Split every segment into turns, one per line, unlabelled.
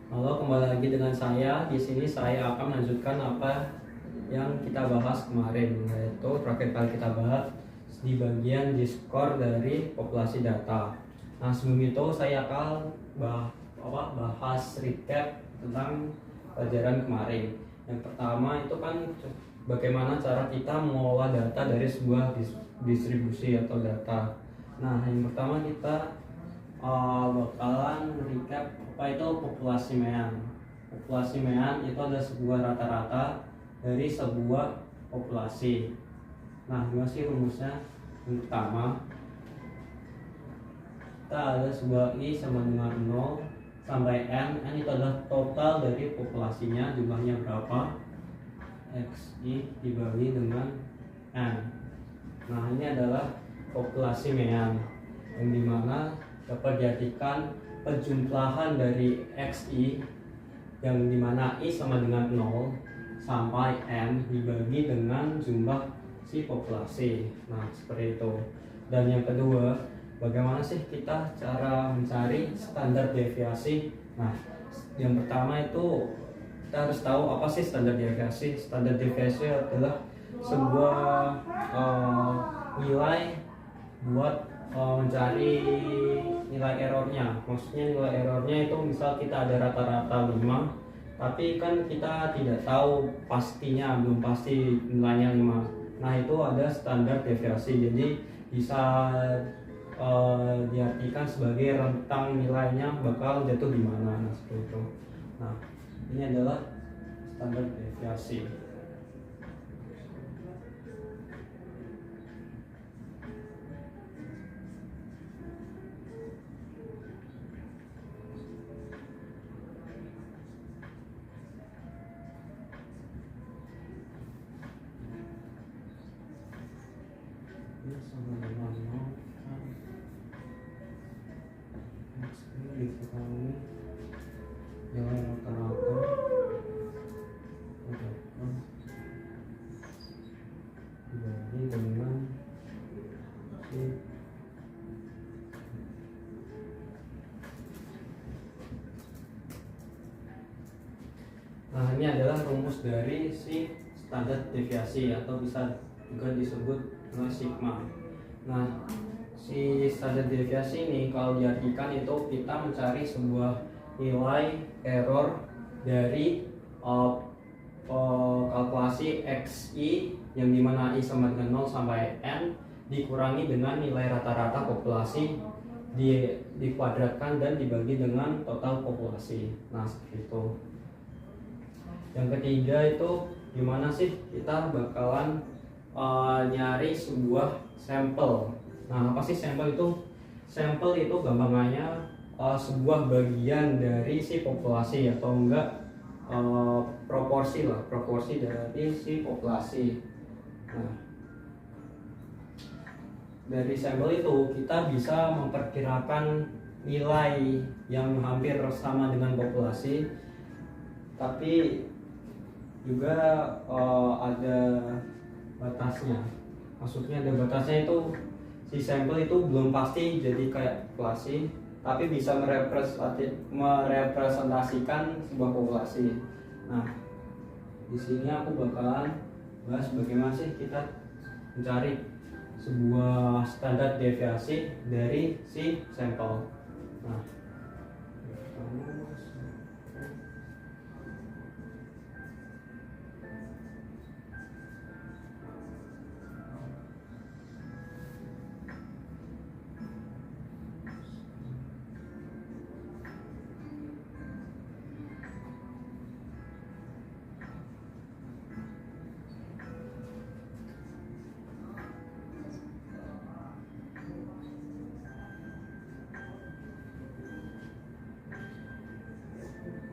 Halo, kembali lagi dengan saya. Di sini saya akan melanjutkan apa yang kita bahas kemarin, yaitu terakhir kali kita bahas di bagian diskor dari populasi data. Nah, sebelum itu saya akan bahas recap tentang pelajaran kemarin. Yang pertama itu kan bagaimana cara kita mengolah data dari sebuah distribusi atau data. Nah, yang pertama kita bakalan recap apa itu populasi mean. Populasi mean itu adalah sebuah rata-rata dari sebuah populasi. Nah, gimana sih rumusnya? Yang pertama, kita ada sebuah I sama dengan 0 sampai N. N itu adalah total dari populasinya, jumlahnya berapa, XI dibagi dengan N. Nah, ini adalah populasi mean, yang dimana dapat diartikan penjumlahan dari XI yang dimana I sama dengan 0 sampai N dibagi dengan jumlah si populasi. Nah, seperti itu. Dan yang kedua, bagaimana sih kita cara mencari standar deviasi? Nah, yang pertama itu kita harus tahu apa sih standar deviasi. Standar deviasi adalah sebuah nilai buat mencari nilai errornya. Maksudnya nilai errornya itu misal kita ada rata-rata 5, tapi kan kita tidak tahu pastinya, belum pasti nilainya 5. Nah, itu ada standar deviasi, jadi bisa diartikan sebagai rentang nilainya bakal jatuh di mana. Nah, seperti itu. Nah, ini adalah standar deviasi. Sama dengan 0 kan X ini dikurangi nilai rata-rata dibagi dengan si Nah, ini adalah rumus dari si standar deviasi atau bisa juga disebut sigma. Nah, si standar deviasi ini kalau diartikan itu kita mencari sebuah nilai error dari kalkulasi XI yang dimana I sama dengan 0 sampai N dikurangi dengan nilai rata-rata populasi dikuadratkan dan dibagi dengan total populasi. Nah, seperti itu. Yang ketiga itu gimana sih kita bakalan nyari sebuah sampel. Nah, apa sih sampel itu? Sampel itu gampangannya sebuah bagian dari si populasi atau enggak proporsi dari si populasi. Nah, dari sampel itu kita bisa memperkirakan nilai yang hampir sama dengan populasi, tapi juga ada batasnya. Maksudnya ada batasnya itu si sampel itu belum pasti jadi kayak populasi, tapi bisa merepresentasikan sebuah populasi. Nah, di sini aku bakalan bahas bagaimana sih kita mencari sebuah standar deviasi dari si sampel. Nah,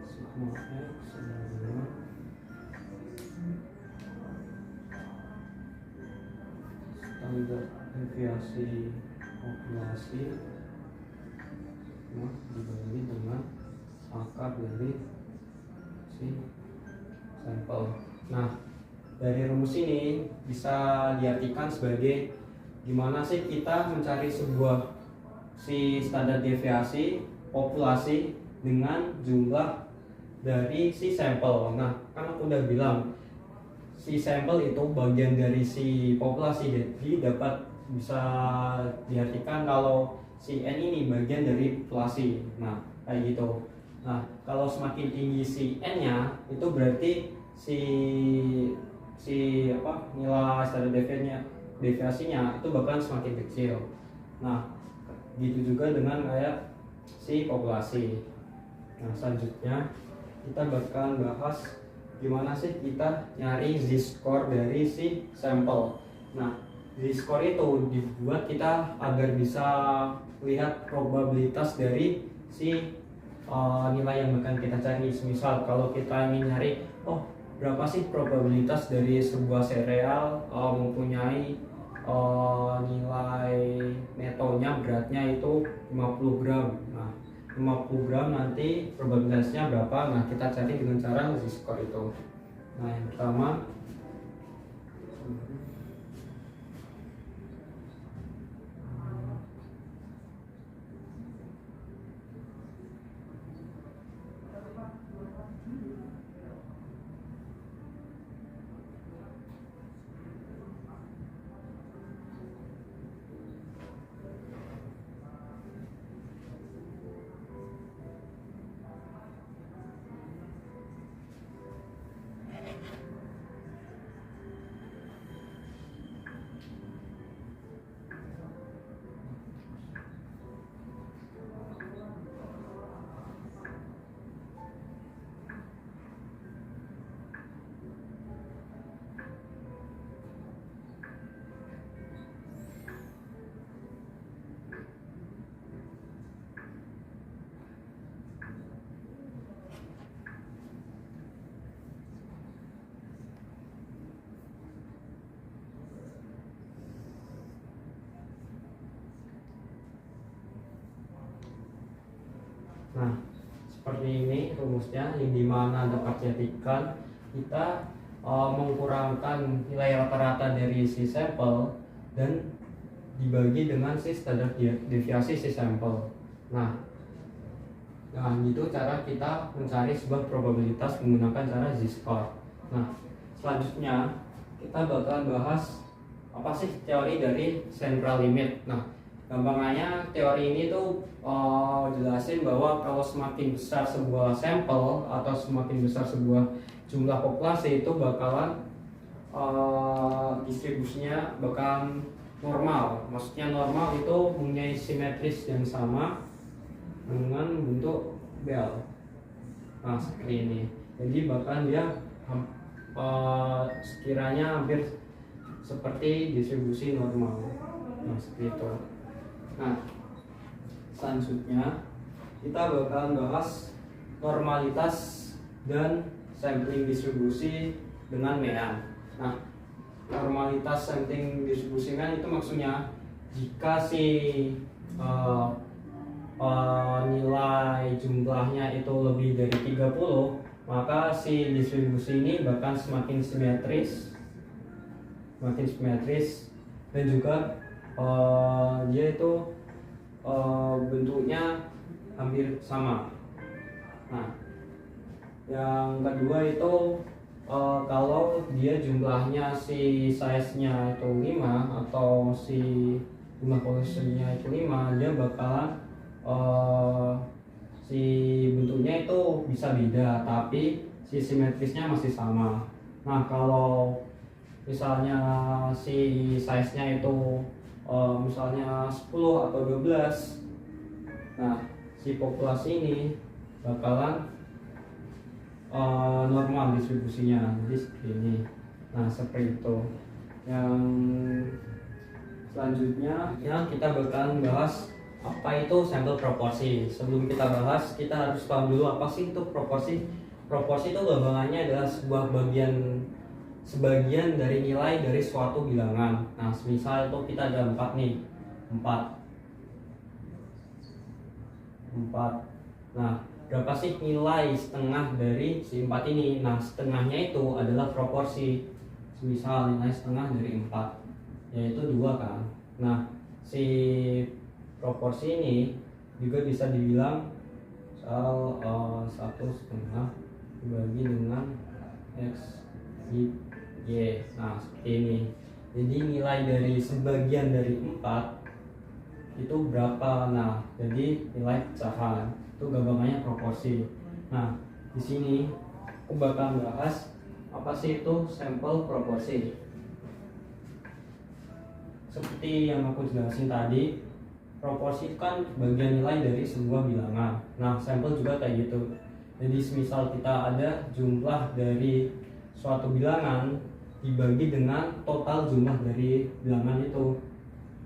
sigma X adalah standar deviasi populasi dibagi dengan akar dari si sampel. Nah, dari rumus ini bisa diartikan sebagai gimana sih kita mencari sebuah si standar deviasi populasi dengan jumlah dari si sampel. Nah, kan aku udah bilang si sampel itu bagian dari si populasi, jadi dapat bisa diartikan kalau si N ini bagian dari populasi. Nah, kayak gitu. Nah, kalau semakin tinggi si N-nya, itu berarti si si apa nilai standar deviasinya itu bakalan semakin kecil. Nah, gitu juga dengan kayak si populasi. Nah, selanjutnya kita bakalan bahas gimana sih kita nyari z-score dari si sampel. Nah, z-score itu dibuat kita agar bisa lihat probabilitas dari si nilai yang akan kita cari. Misal kalau kita ingin nyari, oh berapa sih probabilitas dari sebuah sereal mempunyai nilai netonya beratnya itu 50 gram. Nah, 50 gram nanti probabilitasnya berapa? Nah, kita cari dengan cara z-score itu. Nah, yang pertama Nah, seperti ini rumusnya, yang dimana dapat dijadikan kita mengkurangkan nilai rata-rata dari si sampel dan dibagi dengan si standar deviasi si sampel. Nah, itu cara kita mencari sebuah probabilitas menggunakan cara z-score. Nah, selanjutnya kita bakal bahas apa sih teori dari central limit. Nah, gampangnya teori ini tuh jelasin bahwa kalau semakin besar sebuah sampel atau semakin besar sebuah jumlah populasi itu bakalan distribusinya bakalan normal. Maksudnya normal itu mempunyai simetris yang sama dengan bentuk bel. Nah, seperti ini. Jadi bahkan dia sekiranya hampir seperti distribusi normal. Nah, seperti itu. Nah, selanjutnya kita bakal bahas normalitas dan sampling distribusi dengan mean. Nah, normalitas sampling distribusi mean itu maksudnya jika si nilai jumlahnya itu lebih dari 30, maka si distribusi ini bahkan semakin simetris dan juga dia itu bentuknya hampir sama. Nah, yang kedua itu kalau dia jumlahnya si size-nya itu 5 atau si jumlah populasinya itu 5, dia bakalan si bentuknya itu bisa beda tapi si simetrisnya masih sama. Nah, kalau misalnya si size-nya itu misalnya 10 atau 12, nah si populasi ini bakalan normal distribusinya, jadi seperti ini. Nah, seperti itu. Yang selanjutnya ya kita bakalan bahas apa itu sampel proporsi. Sebelum kita bahas, kita harus paham dulu apa sih itu proporsi. Proporsi itu gambarannya adalah sebagian dari nilai dari suatu bilangan. Nah, misal itu kita ada 4 nih, 4. Nah, berapa sih nilai setengah dari si 4 ini? Nah, setengahnya itu adalah proporsi. Misal nilai setengah dari 4 yaitu 2 kan. Nah, si proporsi ini juga bisa dibilang 1/2 dibagi dengan X Y. Nah seperti ini. Jadi nilai dari sebagian dari 4 itu berapa? Nah jadi nilai pecahan itu gambarannya proporsi. Nah di sini aku bakal bahas apa sih itu sampel proporsi. Seperti yang aku jelasin tadi, proporsi kan bagian nilai dari sebuah bilangan. Nah sampel juga kayak gitu. Jadi misal kita ada jumlah dari suatu bilangan dibagi dengan total jumlah dari bilangan itu.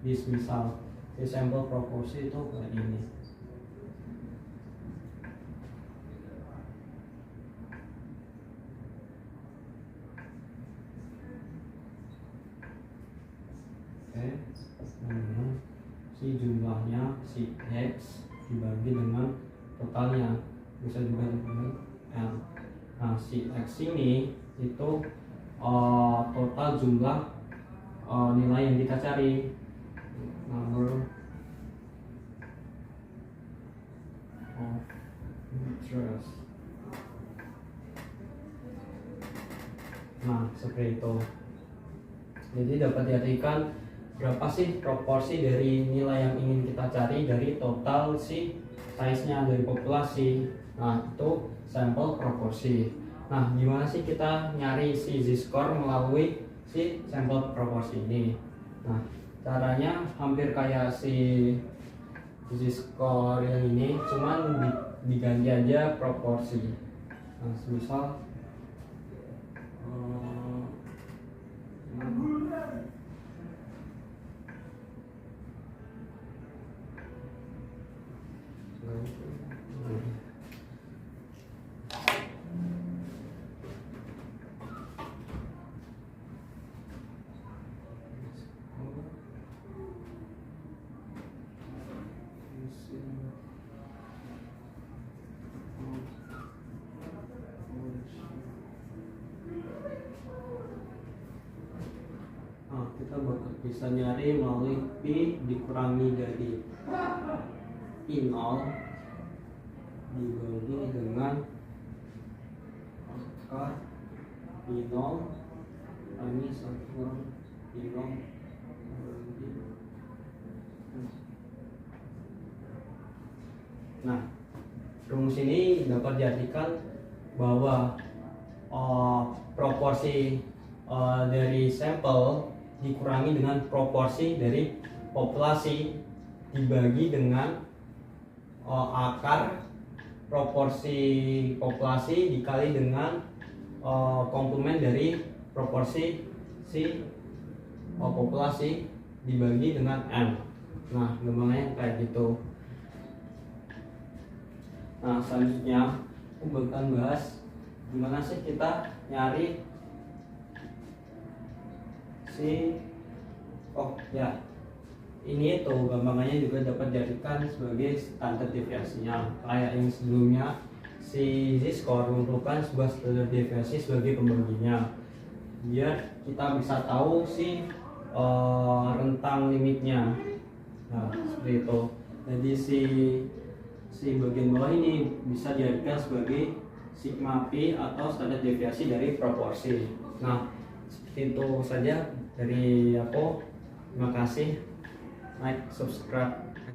Misal sampel proporsi itu kayak ini. Si jumlahnya si X dibagi dengan totalnya, bisa juga dengan L. Nah si X ini itu total jumlah nilai yang kita cari, number of interest. Nah seperti itu. Jadi dapat diartikan berapa sih proporsi dari nilai yang ingin kita cari dari total si size-nya dari populasi. Nah itu sampel proporsi. Nah gimana sih kita nyari si z-score melalui si sampel proporsi ini? Nah caranya hampir kayak si z-score yang ini, cuman diganti aja proporsi. Nah misal kita bisa nyari melalui P dikurangi dari I0 dibagi dengan akar I0 ini 1 kurang I0. Nah rumus ini dapat diartikan bahwa proporsi dari sampel dikurangi dengan proporsi dari populasi dibagi dengan akar proporsi populasi dikali dengan komplement dari proporsi si populasi dibagi dengan N. Nah gambarnya kayak gitu. Nah selanjutnya aku bakal bahas gimana sih kita nyari ini itu gambarannya juga dapat dijadikan sebagai standar deviasinya. Kayak yang sebelumnya si z-score merupakan sebuah standar deviasi sebagai pembaginya, biar kita bisa tahu si rentang limitnya. Nah seperti itu. Jadi si bagian bawah ini bisa dijadikan sebagai sigma p atau standar deviasi dari proporsi. Nah itu saja dari aku. Terima kasih. Like, subscribe.